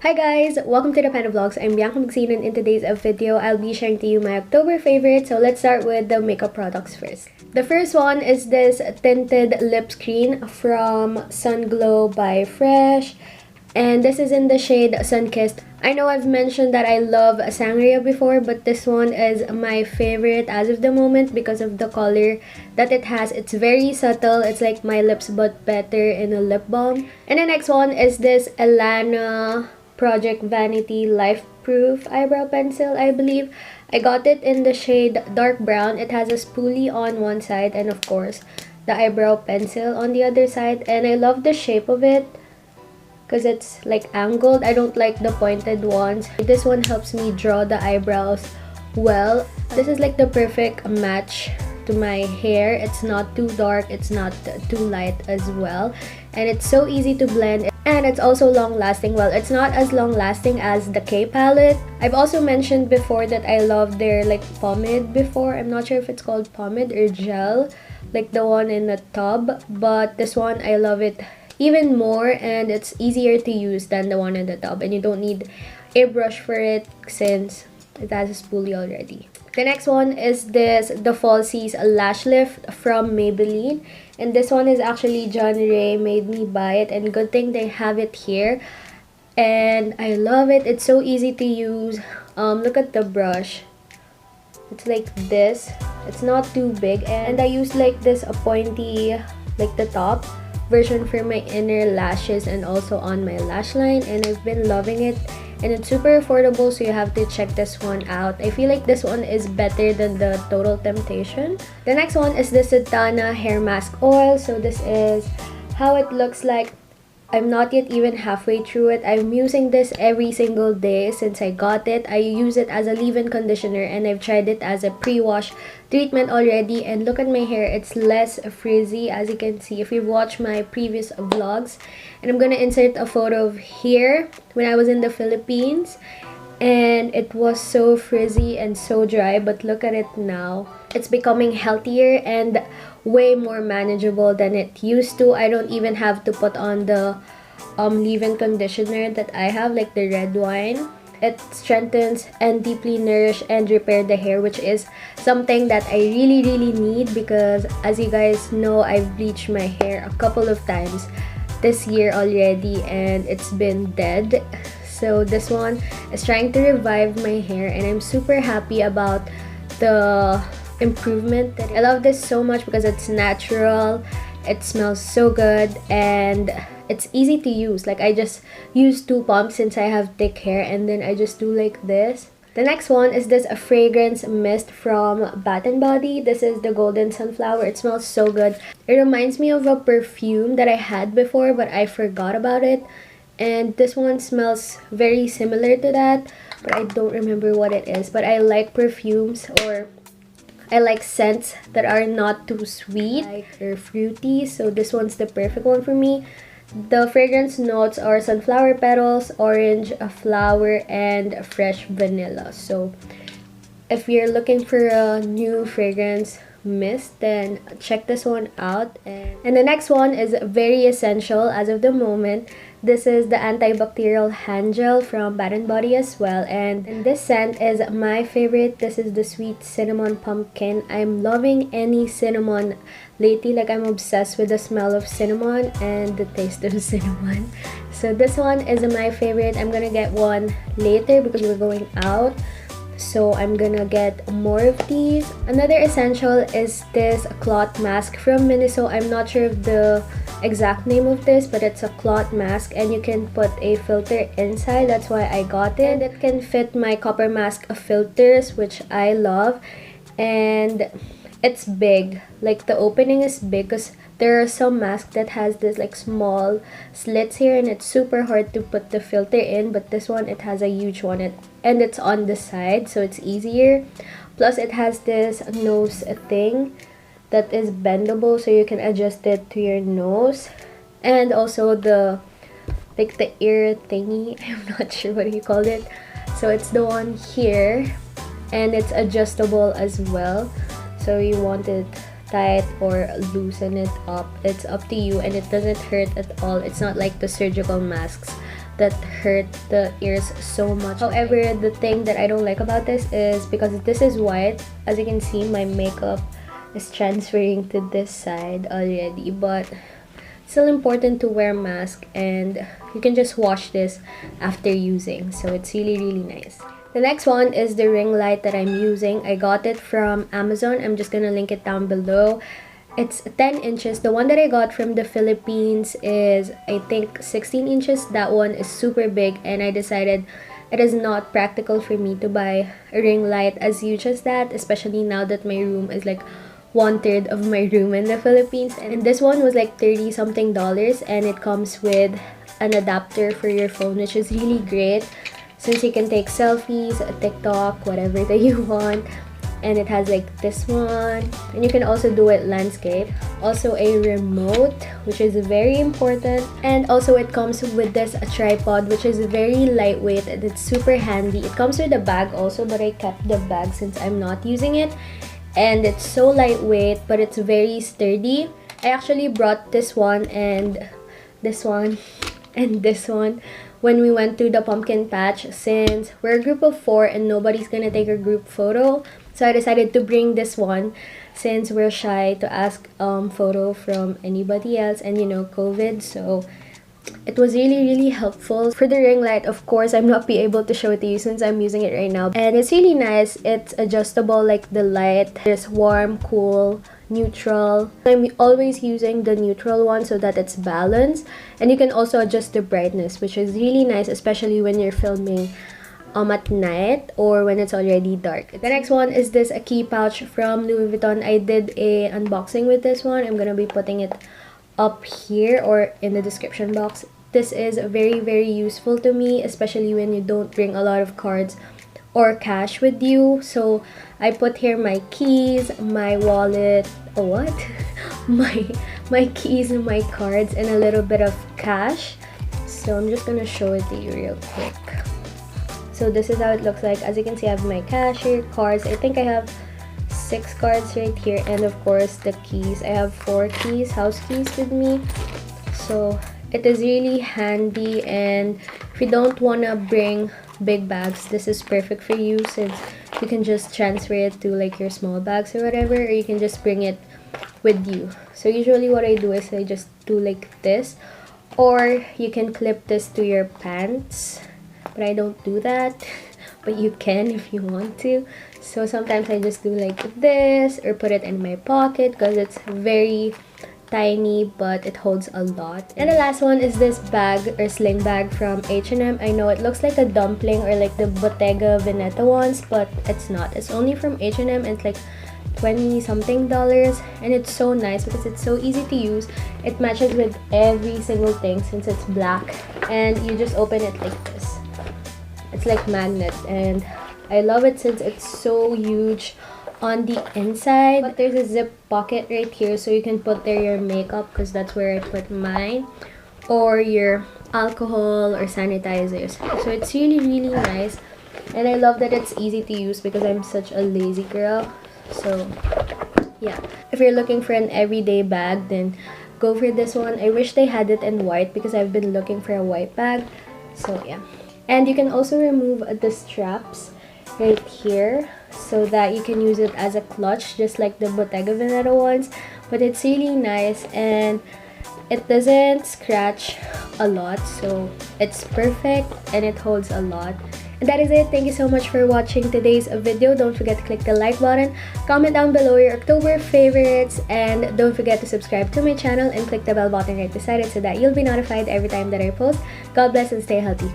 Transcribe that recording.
Hi guys! Welcome to the Panda Vlogs. I'm Bianca Magsino, and in today's video, I'll be sharing to you my October favorites. So let's start with the makeup products first. The first one is this tinted lip screen from Sunglow by Fresh. And this is in the shade Sunkissed. I know I've mentioned that I love Sangria before, but this one is my favorite as of the moment because of the color that it has. It's very subtle. It's like my lips but better in a lip balm. And the next one is this Elana Project Vanity Life Proof eyebrow pencil, I believe. I got it in the shade dark brown. It has a spoolie on one side and of course the eyebrow pencil on the other side, and I love the shape of it because it's like angled. I don't like the pointed ones. This one helps me draw the eyebrows well. This is like the perfect match to my hair. It's not too dark, it's not too light as well, and it's so easy to blend, and it's also long lasting. Well, it's not as long lasting as the K palette. I've also mentioned before that I love their like pomade before. I'm not sure if it's called pomade or gel, like the one in the tub, but this one I love it even more, and it's easier to use than the one in the tub, and you don't need a brush for it since it has a spoolie already. The next one is this The Falsies Lash Lift from Maybelline, and this one is actually John Ray made me buy it, and good thing they have it here, and I love it. It's so easy to use. Look at the brush. It's like this. It's not too big, and I use like this a pointy, like the top version for my inner lashes and also on my lash line, and I've been loving it, and it's super affordable, so you have to check this one out. I feel like this one is better than the Total Temptation. The next one is the Satana Hair Mask Oil. So this is how it looks like. I'm not yet even halfway through it. I'm using this every single day since I got it. I use it as a leave-in conditioner, and I've tried it as a pre-wash treatment already, and look at my hair. It's less frizzy, as you can see if you've watched my previous vlogs, and I'm gonna insert a photo of here when I was in the Philippines, and it was so frizzy and so dry, but look at it now. It's becoming healthier and way more manageable than it used to. I don't even have to put on the leave-in conditioner that I have, like the red wine. It strengthens and deeply nourish and repair the hair, which is something that I really need because, as you guys know, I've bleached my hair a couple of times this year already and it's been dead. So this one is trying to revive my hair, and I'm super happy about the improvement. I love this so much because it's natural, it smells so good, and it's easy to use. Like, I just use 2 pumps since I have thick hair, and then I just do like this. The next one is this fragrance mist from Bath & Body. This is the Golden Sunflower. It smells so good. It reminds me of a perfume that I had before, but I forgot about it, and this one smells very similar to that, but I don't remember what it is. But I like perfumes, or I like scents that are not too sweet or fruity, so this one's the perfect one for me. The fragrance notes are sunflower petals, orange flower, and fresh vanilla. So if you're looking for a new fragrance mist, then check this one out. And the next one is very essential as of the moment. This is the antibacterial hand gel from Bath & Body as well, and this scent is my favorite. This is the sweet cinnamon pumpkin. I'm loving any cinnamon lately. Like, I'm obsessed with the smell of cinnamon and the taste of cinnamon. So this one is my favorite. I'm gonna get one later because we're going out, so I'm gonna get more of these. Another essential is this cloth mask from Miniso. I'm not sure of the exact name of this, but it's a cloth mask, and you can put a filter inside. That's why I got it. It can fit my copper mask filters, which I love, and it's big. Like, the opening is big because there are some masks that has this like small slits here, and it's super hard to put the filter in, but this one, it has a huge one, and it's on the side, so it's easier. Plus, it has this nose thing that is bendable, so you can adjust it to your nose, and also the like the ear thingy. I'm not sure what you called it. So it's the one here, and it's adjustable as well, so you want it tight or loosen it up, it's up to you, and it doesn't hurt at all. It's not like the surgical masks that hurt the ears so much. However, the thing that I don't like about this is because this is white, as you can see, my makeup is transferring to this side already, but still important to wear mask, and you can just wash this after using, so it's really nice. The next one is the ring light that I'm using. I got it from Amazon. I'm just gonna link it down below. It's 10 inches. The one that I got from the Philippines is, I think, 16 inches. That one is super big, and I decided it is not practical for me to buy a ring light as huge as that, especially now that my room is like 1/3 of my room in the Philippines. And this one was like $30 something, and it comes with an adapter for your phone, which is really great since you can take selfies, TikTok, whatever that you want. And it has like this one, and you can also do it landscape. Also a remote, which is very important, and also it comes with this tripod, which is very lightweight and it's super handy. It comes with a bag also, but I kept the bag since I'm not using it, and it's so lightweight but it's very sturdy. I actually brought this one and this one and this one when we went to the pumpkin patch, since we're a group of 4 and nobody's gonna take a group photo. So I decided to bring this one since we're shy to ask photo from anybody else, and you know, COVID, so it was really helpful. For the ring light, of course, I'm not be able to show it to you since I'm using it right now, and it's really nice. It's adjustable, like the light. There's warm, cool, neutral. I'm always using the neutral one so that it's balanced, and you can also adjust the brightness, which is really nice, especially when you're filming at night or when it's already dark. The next one is this a key pouch from Louis Vuitton. I did a unboxing with this one. I'm gonna be putting it up here or in the description box. This is very useful to me, especially when you don't bring a lot of cards or cash with you. So I put here my keys, my wallet, my keys and my cards, and a little bit of cash. So I'm just gonna show it to you real quick. So this is how it looks like. As you can see, I have my cash here, cards. I think I have 6 cards right here, and of course the keys. I have 4 keys, house keys with me. So it is really handy, and if you don't want to bring big bags, this is perfect for you since you can just transfer it to like your small bags or whatever, or you can just bring it with you. So usually what I do is I just do like this, or you can clip this to your pants, but I don't do that, but you can if you want to. So sometimes I just do like this, or put it in my pocket because it's very tiny but it holds a lot. And the last one is this bag or sling bag from H&M. I know it looks like a dumpling or like the Bottega Veneta ones, but it's not. It's only from H&M, and it's like $20 something, and it's so nice because it's so easy to use. It matches with every single thing since it's black, and you just open it like this. It's like magnet, and I love it since it's so huge on the inside. But there's a zip pocket right here, so you can put there your makeup, because that's where I put mine, or your alcohol or sanitizers. So it's really nice, and I love that it's easy to use because I'm such a lazy girl. So yeah, if you're looking for an everyday bag, then go for this one. I wish they had it in white because I've been looking for a white bag. So yeah. And you can also remove the straps right here so that you can use it as a clutch, just like the Bottega Veneta ones. But it's really nice, and it doesn't scratch a lot, so it's perfect and it holds a lot. And that is it. Thank you so much for watching today's video. Don't forget to click the like button, comment down below your October favorites, and don't forget to subscribe to my channel and click the bell button right beside it so that you'll be notified every time that I post. God bless and stay healthy.